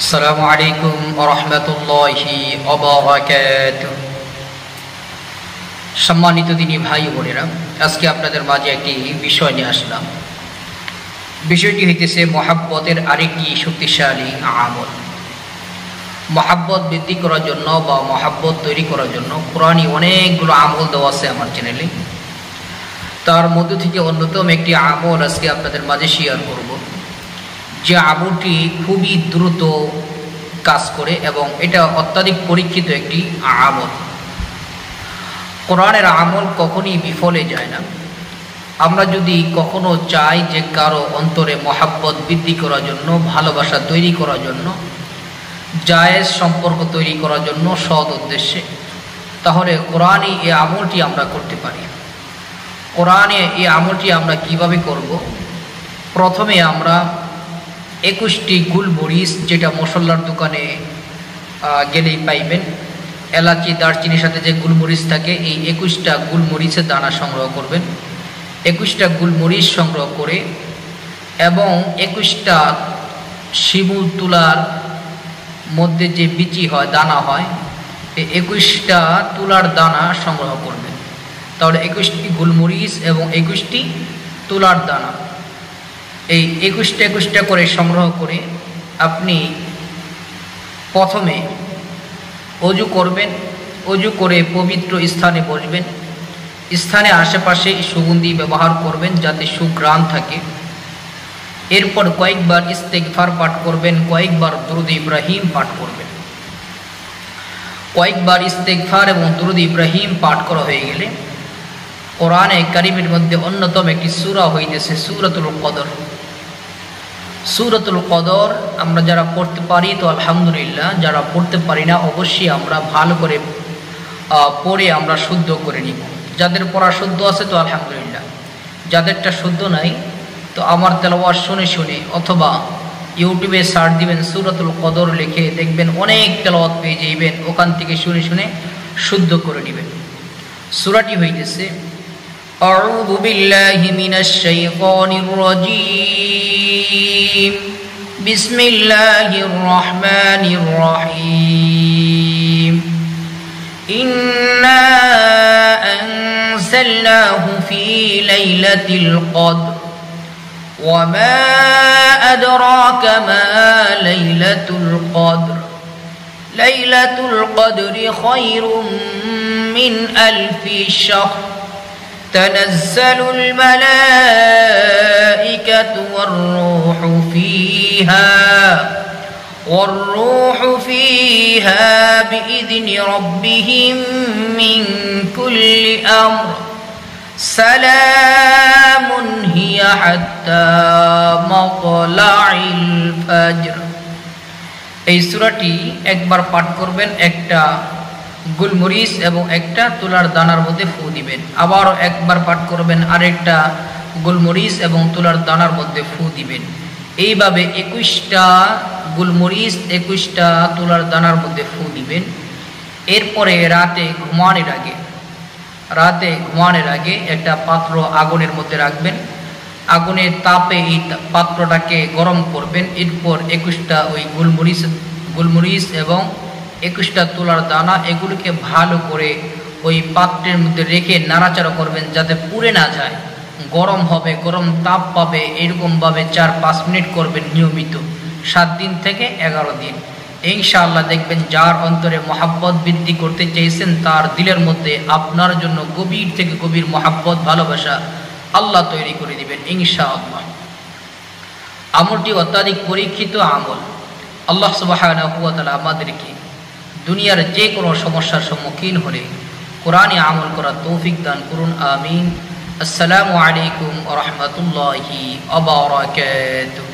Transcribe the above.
আসসালামু আলাইকুম ওয়া রাহমাতুল্লাহি ওয়া বারাকাতুহু। সম্মানিত দিনী ভাই বোনেরা, আজকে আপনাদের মাঝে একটি বিষয় নিয়ে আসলাম। বিষয়টি হইতেছে মহাব্বতের আরেকটি শক্তিশালী আমল। মহাব্বত বৃদ্ধি করার জন্য বা মহাব্বত তৈরি করার জন্য কোরআনে অনেকগুলো আমল দেওয়া আছে আমার চ্যানেলে। তার মধ্য থেকে অন্যতম একটি আমল আজকে আপনাদের মাঝে শেয়ার করব, যে আমলটি খুবই দ্রুত কাজ করে এবং এটা অত্যাধিক পরীক্ষিত একটি আমল। কোরআনের আমল কখনই বিফলে যায় না। আমরা যদি কখনো চাই যে কারো অন্তরে মহাব্বত বৃদ্ধি করার জন্য, ভালোবাসা তৈরি করার জন্য, জায়েজ সম্পর্ক তৈরি করার জন্য সৎ উদ্দেশ্যে, তাহলে কোরআনে এই আমলটি আমরা করতে পারি। কোরআনে এই আমলটি আমরা কিভাবে করব? প্রথমে আমরা 21টি গুলমরিচ, যেটা মশলার দোকানে গেলেই পাইবেন, এলাচি দারচিনির সাথে যে গুলমরিচ থাকে, এই 21টা গুলমরিচের দানা সংগ্রহ করবেন। 21টা গুলমরিচ সংগ্রহ করে এবং 21টা শিমুল তুলার মধ্যে যে বিচি হয়, দানা হয়, এই 21টা তুলার দানা সংগ্রহ করবেন। তাহলে 21টি গুলমরিচ এবং 21টি তুলার দানা, এই 21টা করে সংগ্রহ করে আপনি প্রথমে অজু করবেন। অজু করে পবিত্র স্থানে বসবেন। স্থানে আশেপাশে সুগন্ধি ব্যবহার করবেন যাতে সুঘ্রাণ থাকে। এরপর কয়েকবার ইস্তেগফার পাঠ করবেন, কয়েকবার দুরূদ ইব্রাহিম পাঠ করবেন। কয়েকবার ইস্তেগফার এবং দুরূদ ইব্রাহিম পাঠ করা হয়ে গেলে কোরআনে কারীমের মধ্যে অন্যতম একটি সূরা হইতেছে সূরাতুল কদর। সূরাতুল কদর আমরা যারা পড়তে পারি তো আলহামদুলিল্লাহ, যারা পড়তে পারি না অবশ্যই আমরা ভালো করে পড়ে আমরা শুদ্ধ করে নিব। যাদের পড়া শুদ্ধ আছে তো আলহামদুলিল্লাহ, যাদেরটা শুদ্ধ নাই তো আমার তেলাওয়াত শুনে শুনে অথবা ইউটিউবে সার্চ দিবেন সূরাতুল কদর লিখে, দেখবেন অনেক তেলাওয়াত পেয়ে যাইবেন। ওখান থেকে শুনে শুনে শুদ্ধ করে নেবেন। সূরাটি হইতেছে আউযু বিল্লাহি মিনাশ শাইতানির রাজীম, বিসমিল্লাহির রহমানির রহিম। ইন্না আনজালনাহু ফি লাইলাতিল কদর ওয়া মা আদরাকা মা লাইলাতুল কদর লাইলাতুল কদরি খায়রুম মিন আলফি শাহর تنزل الملائكة والروح فيها بإذن ربهم من كل أمر سلام هي حتى مطلع الفجر। এই সূরাটি একবার পাঠ করবেন, একটা গুলমরিচ এবং একটা তুলার দানার মধ্যে ফু দিবেন। আবারও একবার পাঠ করবেন, আরেকটা গুলমরিচ এবং তুলার দানার মধ্যে ফু দিবেন। এইভাবে 21টা গুলমরিচ 21টা তুলার দানার মধ্যে ফু দিবেন। এরপরে রাতে ঘুমানোর আগে একটা পাত্র আগুনের মধ্যে রাখবেন। আগুনের তাপে এই পাত্রটাকে গরম করবেন। এরপর 21টা ওই গুলমরিচ এবং 21টা তুলার দানা, এগুলোকে ভালো করে ওই পাত্রের মধ্যে রেখে নাড়াচাড়া করবেন যাতে পুড়ে না যায়। গরম হবে, গরম তাপ পাবে, এরকমভাবে 4-5 মিনিট করবেন নিয়মিত, 7 দিন থেকে 11 দিন। ইনশাআল্লাহ দেখবেন যার অন্তরে মহাব্বত বৃদ্ধি করতে চাইছেন তার দিলের মধ্যে আপনার জন্য গভীর থেকে গভীর মহাব্বত, ভালোবাসা আল্লাহ তৈরি করে দিবেন ইনশাআল্লাহ। আমলটি অত্যাধিক পরীক্ষিত আমল। আল্লাহ সুবহানাহু ওয়া তাআলা আমাদেরকে দুনিয়ার যে কোনো সমস্যার সম্মুখীন হলে কোরআনে আমল করার তৌফিক দান করুন, আমিন। আসসালামু আলাইকুম ওয়া রাহমাতুল্লাহি ওয়া বারাকাতুহু।